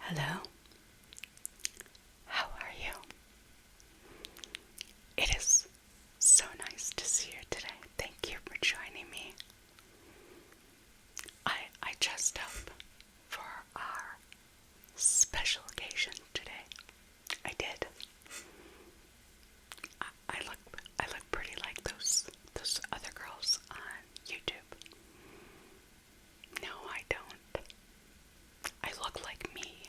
Hello, how are you? It is so nice to see you today. Thank you for joining me. I dressed up for our special occasion today. I did. I look pretty like those other girls on YouTube. No, I don't. I look like me.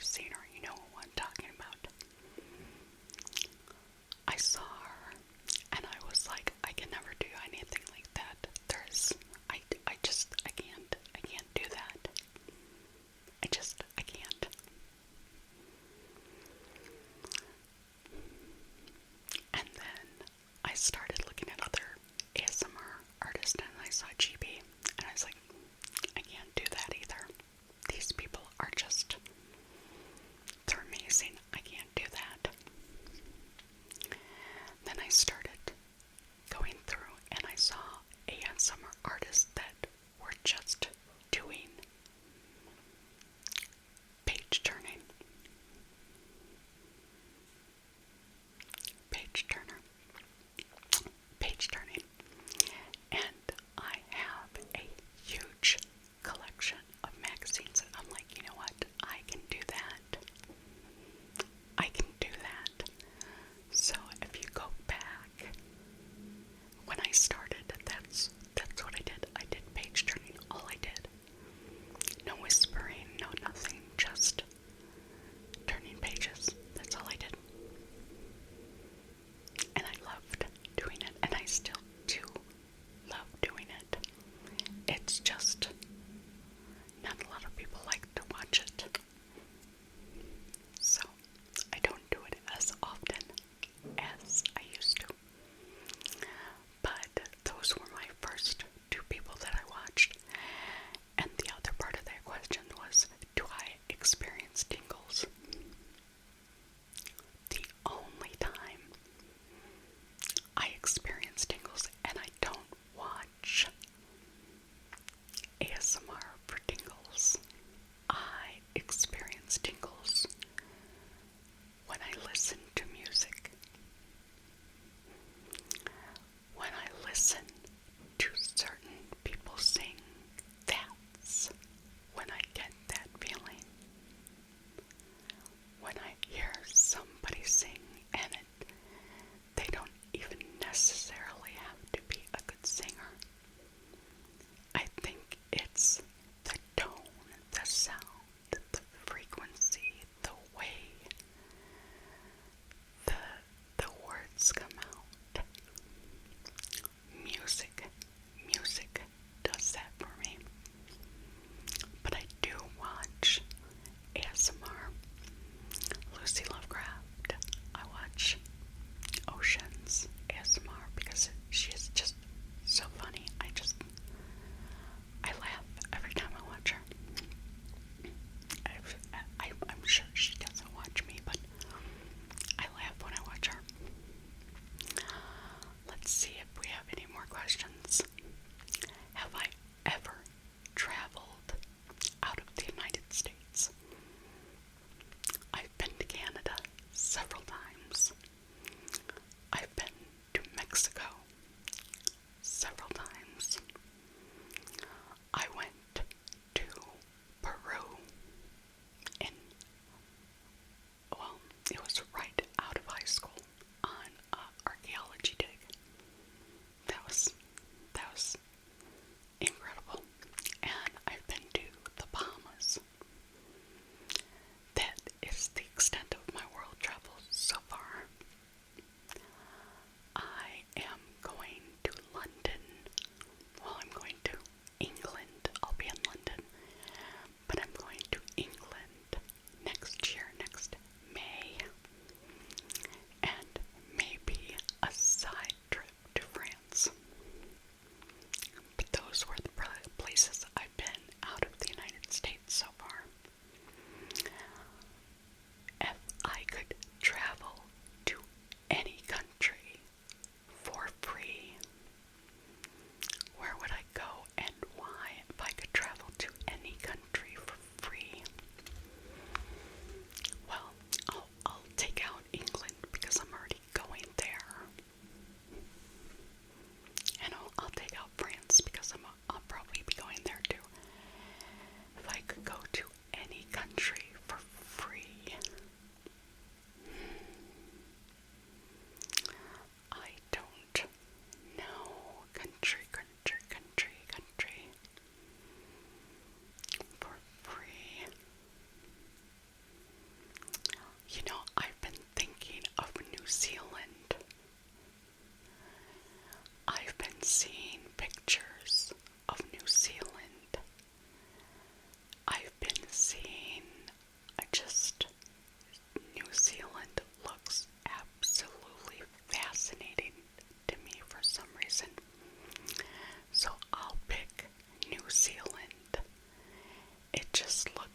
seen her, you know what I'm talking about. I saw her, and I was like, I can never do anything like that. I can't do that. I can't. And then I started looking at other ASMR artists, and I saw GB, and I was like, I can't do that either. These people are just, they're amazing. I can't do that. Then I started going through, and I saw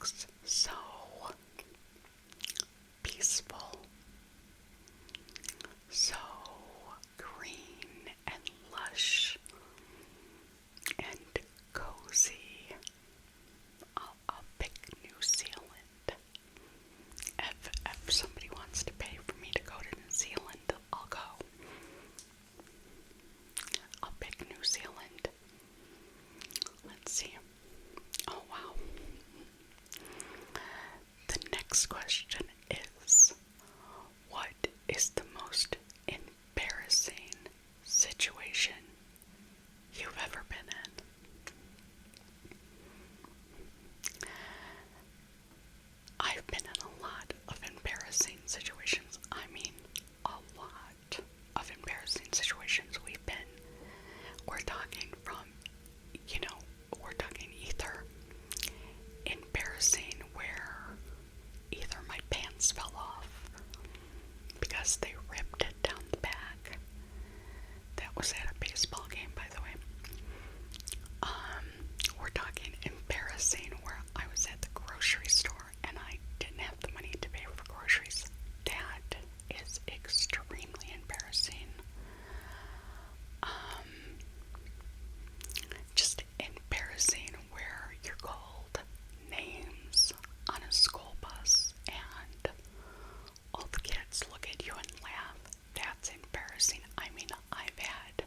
looks so peaceful, so green and lush and cozy. I'll pick New Zealand. If somebody wants to pay for me to go to New Zealand, I'll go. I'll pick New Zealand. Let's see. Oh, wow. The next question is, what is the most embarrassing situation you've ever been in? I've been in a lot of embarrassing situations. I mean, a lot of embarrassing situations we're talking from, we're talking either embarrassing where either my pants fell off because they ripped it down the back. That was at a baseball game, by the way. We're talking embarrassing where I was at the grocery store and I didn't have the money to pay for groceries. That is extremely embarrassing. Just embarrassing where you're called names on a school bus and all the kids look at you and laugh. That's embarrassing. I mean, I've had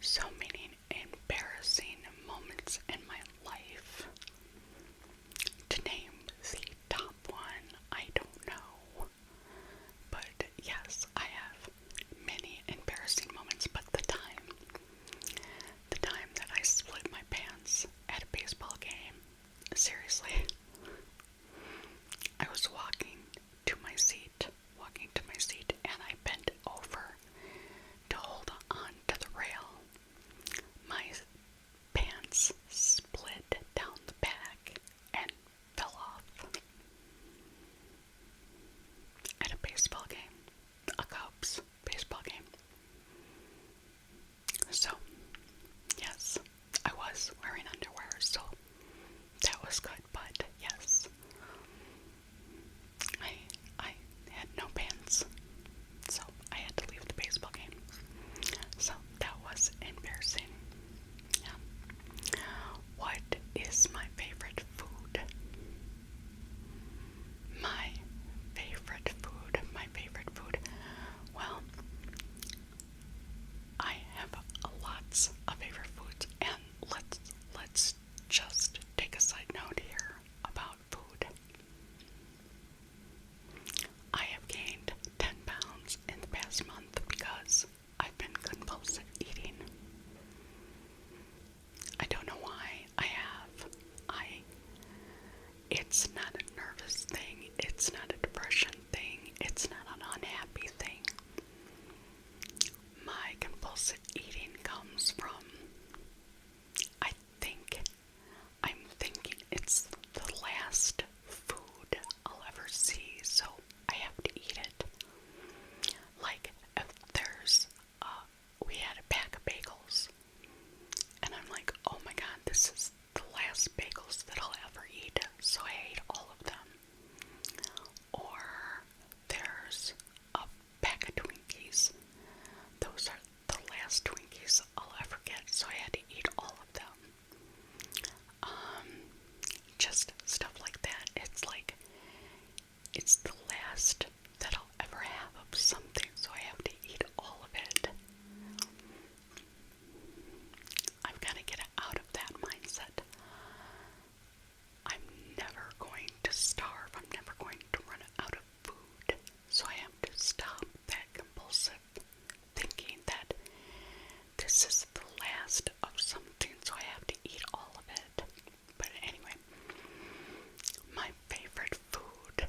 so many embarrassing moments in my life. To name the top one, I don't know. But yes, I have many embarrassing moments. But the time that I split my pants at a baseball game, seriously, I was walking to my seat, and I bent over to hold on to the rail. My pants split down the back and fell off at a baseball game, a Cubs baseball game. So, yes, I was wearing underwear, so that was good, but yes, I had no pants, so I had to leave the baseball game. So that was embarrassing. Yeah. What is my favorite food? My favorite food. Well, I have lots of favorite foods, and let's just take a side note here about food. I have gained 10 pounds in the past month because I've been compulsive eating. I don't know why I have. It's not a nervous thing. It's not a depression thing. It's not an unhappy thing. My compulsive eating comes from, I'm thinking it's the last food I'll ever see, so I have to eat it. Like, if we had a pack of bagels, and I'm like, oh my god, this is the last bagels that I'll ever eat, so I ate all of them. Or there's a pack of Twinkies. Those are the last Twinkies I'll ever get, so I had to eat all of them. Just stuff like that. It's like, it's the last that I'll ever have of something, so I have to eat all of it. I've got to get out of that mindset. I'm never going to starve. I'm never going to run out of food. So I have to stop that compulsive thinking that this is the last of something, so I have to eat all of it. But anyway, my favorite food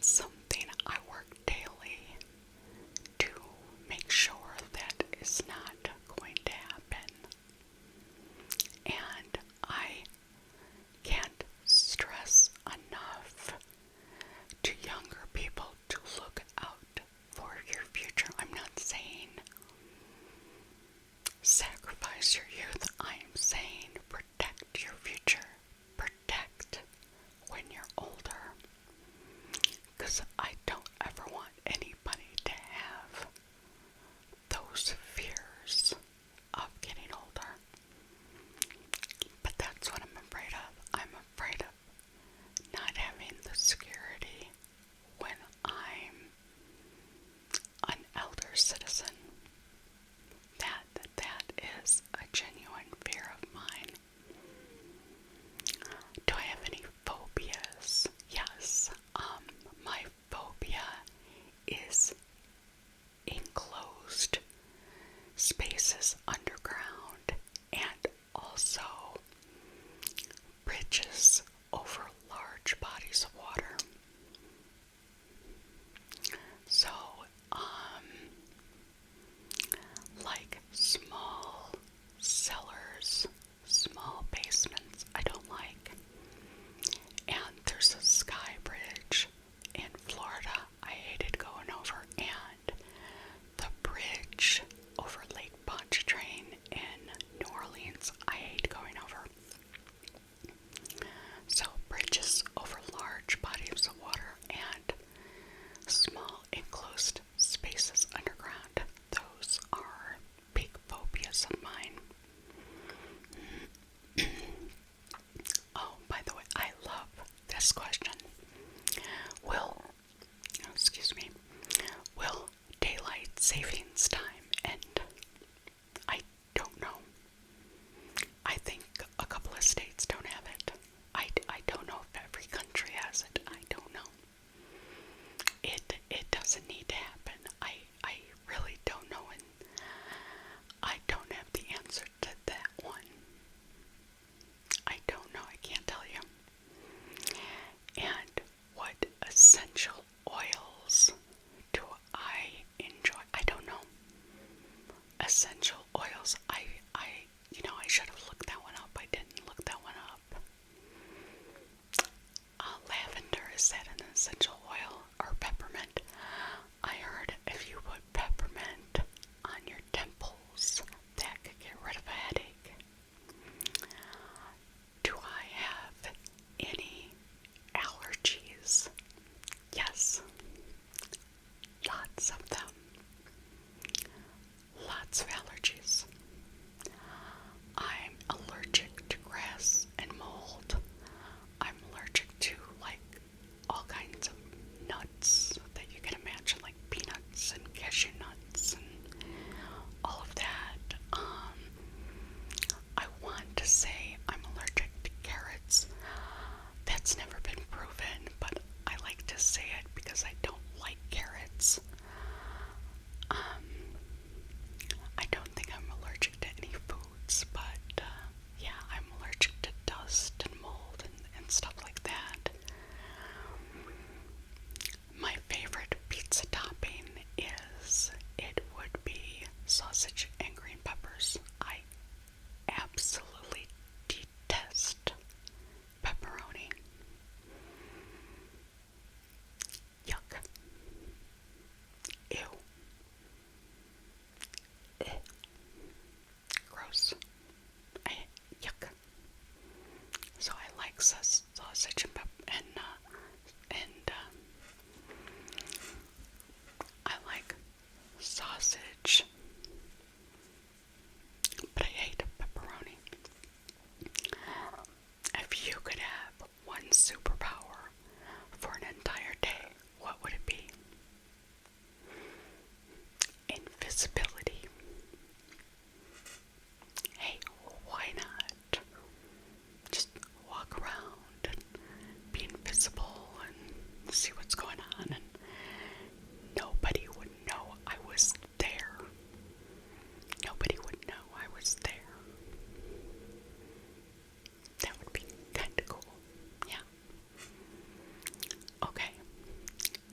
something I work daily to make sure that is not going to happen. And I can't stress enough to younger people to look out for your future. I'm not saying sacrifice your youth. I am saying protect your future. Protect when you're older. Because I don't ever want anybody to have those fears of getting older. But that's what I'm afraid of. I'm afraid of not having the security when I'm an elder citizen. That is a genuine fear of mine. Do I have any phobias? Yes. My phobia is enclosed spaces underground and also bridges over large bodies of water. So, like small cellars, small basements, I don't like. And there's a sky bridge in Florida I hated going over, and the bridge over Lake Pontchartrain in New Orleans I hate going over. So bridges over large bodies of water and small enclosed spaces underground, those are big phobias of mine. Oh, by the way, I love this question. Will daylight savings time end? I don't know. I think a couple of states don't have it. I don't know if every country has it. I don't know. It doesn't need to happen. I really don't know, and I don't have the answer to that one. I don't know. I can't tell you. And what essential oils do I enjoy? I don't know. Essential oils. I should have looked that one up. I didn't look that one up. Lavender, is that an essential oil? Or peppermint?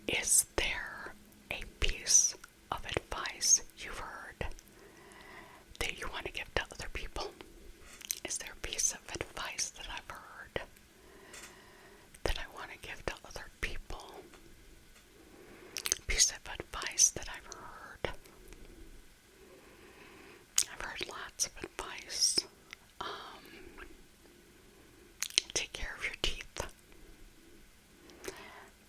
Is there a piece of advice you've heard that you want to give to other people? Is there a piece of advice that I've heard that I want to give to other people? A piece of advice that I've heard. I've heard lots of advice. Take care of your teeth.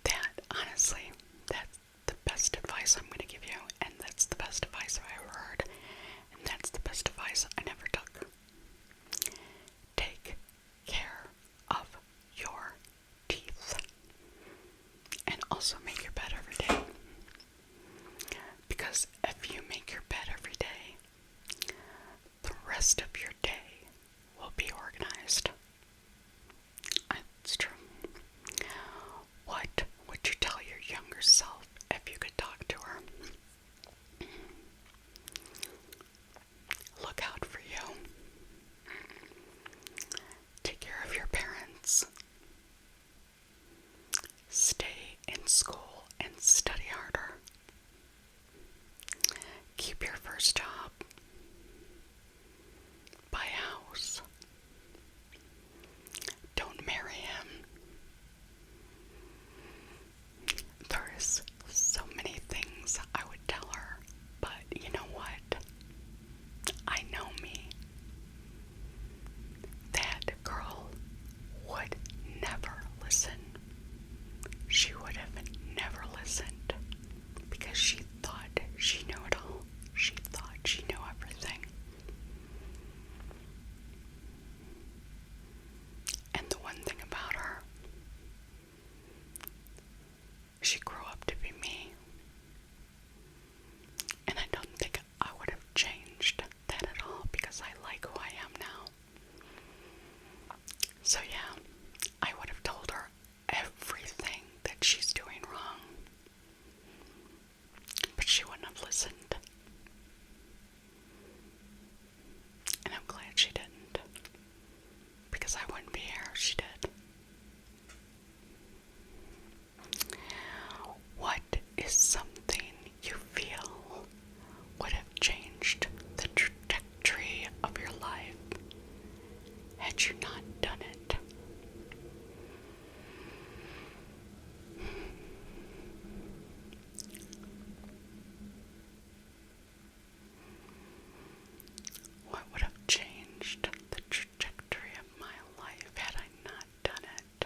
That, honestly, that's the best advice I'm going to give you, and that's the best advice I've ever heard, and that's the best advice I never took. Take care of your teeth. And also make your bed every day. Because if you make your bed every day, the rest of your day will be organized. It's true. What would you tell your younger self if you could talk to her? Look out for you. Take care of your parents. Stay in school and study harder. Keep your first job. Buy a house. Don't marry him. There is so many things I would tell her, but you know what? I know me. That girl would never listen. She would have never listened because she thought she knew it all. She thought she knew everything. And the one thing about her, she grew up to be me. And I don't think I would have changed that at all because I like who I am now. So yeah, I would have told her everything that she's doing wrong. But she wouldn't have listened. And I'm glad she didn't. Because I wouldn't be here if she did. What is something you feel would have changed the trajectory of your life had you not done it? What would have changed the trajectory of my life had I not done it?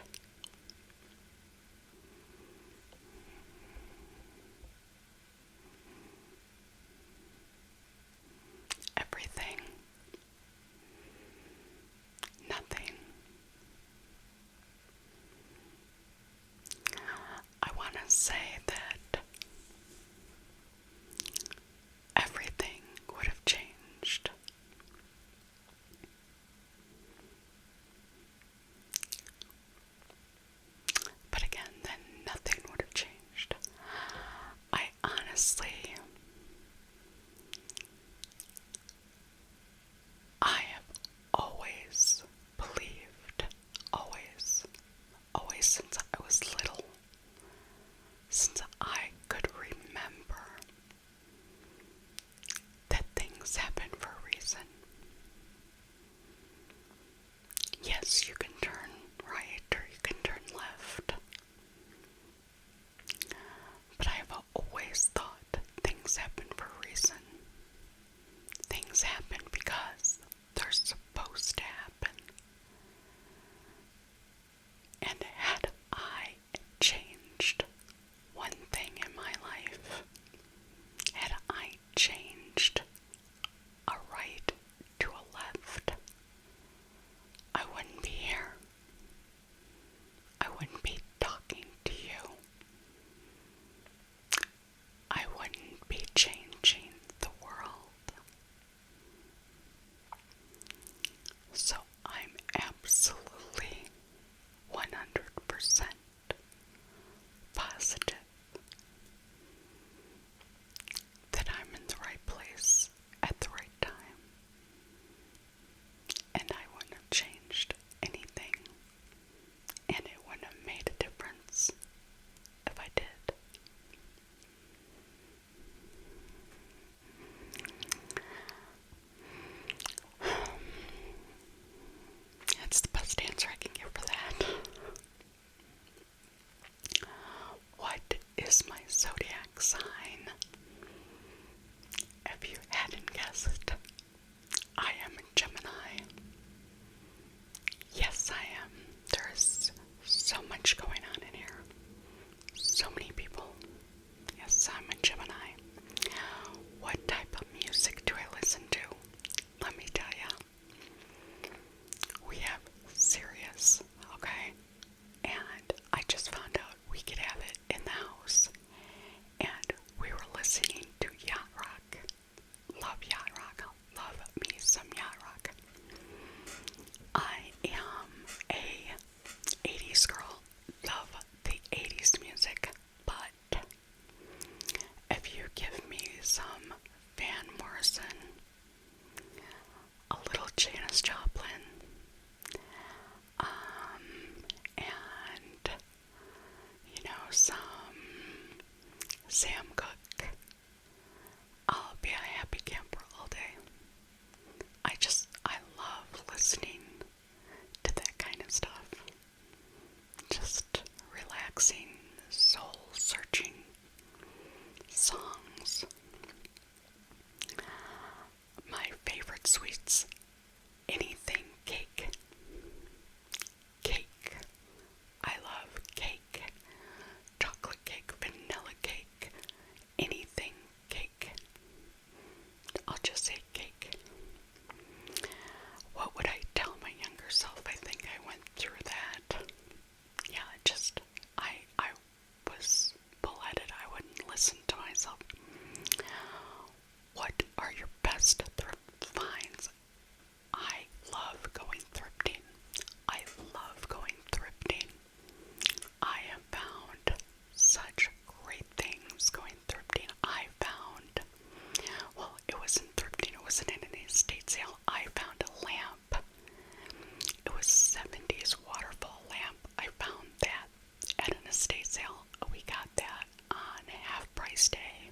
Sam Cooke. I'll be a happy camper all day. I love listening to that kind of stuff. Just relaxing, soul-searching songs. My favorite sweets, anything cake. Cake. I love cake. Chocolate cake, vanilla cake, anything cake. I'll just say cake. What would I tell my younger self? I think I went through that. Yeah, I was bullheaded. I wouldn't listen to myself. What are your best thrift finds? I love going thrifting. I love going thrifting. I have found such great things going thrifting. It wasn't thrifting, it wasn't in an estate sale. I found a lamp. It was 70s waterfall lamp. I found that at an estate sale. We got that on half price day.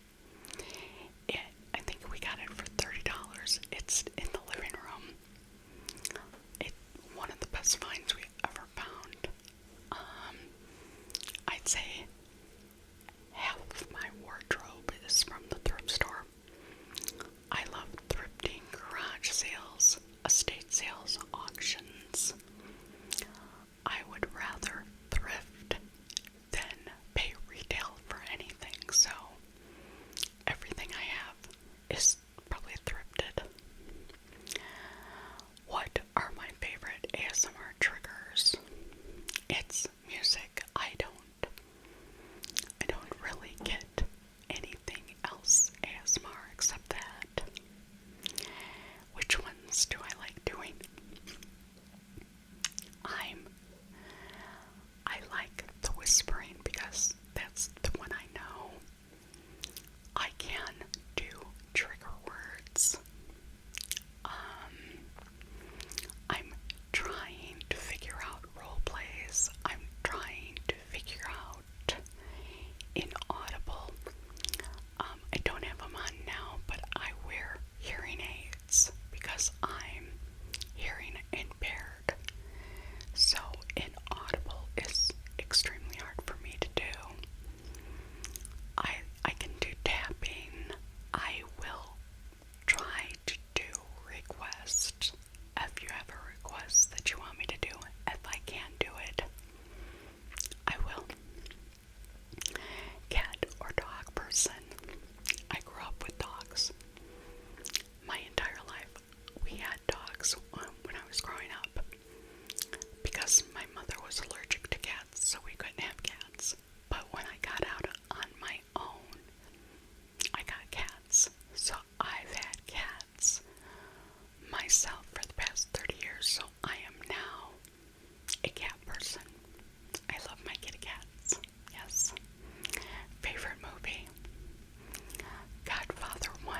I think we got it for $30. It's in the living room. One of the best finds we ever found. I'd say half of my wardrobe is from the thrift store. I love thrifting, garage sales, estate sales, auctions. I would rather thrift than pay retail for anything, so everything I have is probably thrifted. What are my favorite ASMR triggers? It's music. I don't really get anything else ASMR except that. Which ones do I like doing? I like the whispering because that's the one I know. I can do trigger words. I'm trying to figure out role plays. I'm trying to figure out inaudible. I don't have them on now, but I wear hearing aids because I'm hearing impaired. So inaudible is extremely hard for me to do. I can do tapping. I will try to do requests. If you have a request that you want me to do, if I can do it, I will. Cat or dog person. I grew up with dogs. My entire life, we had dogs when I was growing up. Because my mother was allergic to cats, so we couldn't have cats. But when I got out on my own, I got cats. So I've had cats myself for the past 30 years, so I am now a cat person. I love my kitty cats. Yes. Favorite movie? Godfather 1,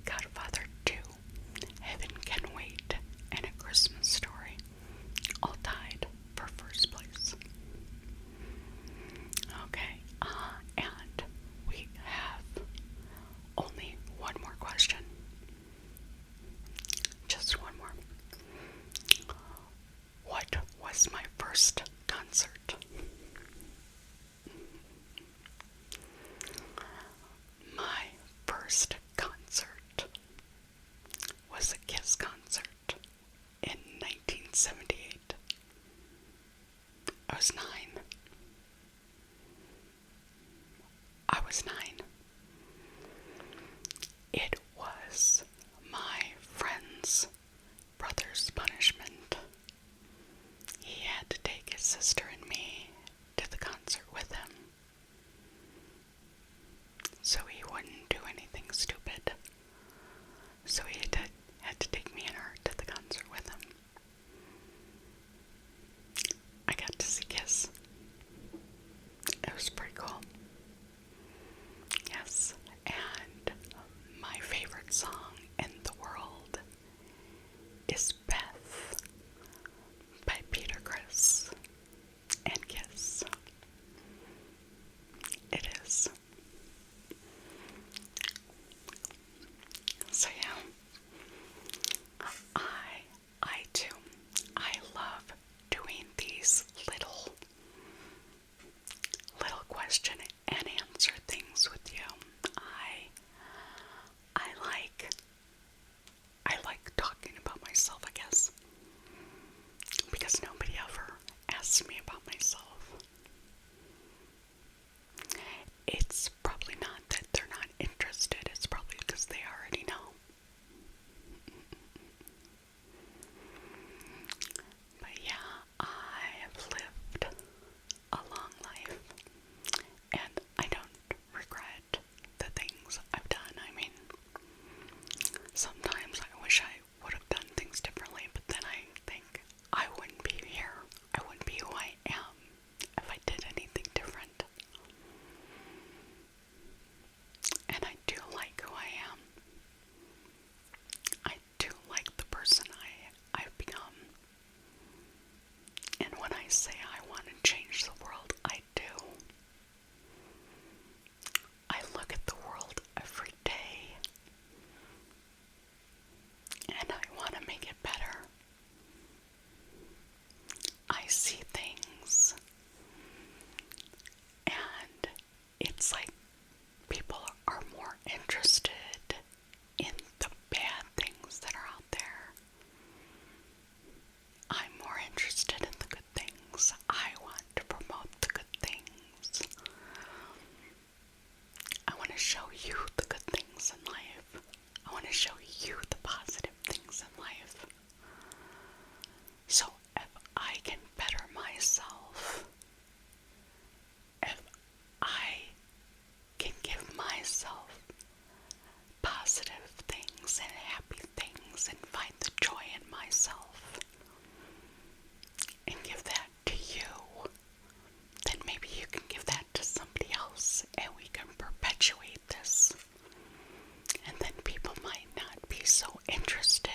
Godfather 2, Heaven Can Wait, and A Christmas Story. All tied for first place. Okay, and we have only one more question. Just one more. What was my first concert? My first concert was a Kiss concert in 1978. I was 9. It was my friend's brother's punishment. He had to take his sister and me to the concert with him, so he wouldn't do anything stupid. So he had to take me and her to the concert with him. I got to see Kiss. It was pretty cool. Yes, and my favorite show you the good things in life. I want to show you the positive things in life. So if I can better myself, if I can give myself positive things and happy things and find the joy in myself and give that to you, then maybe you can give that to somebody else and we can perpetuate this. And then people might not be so interested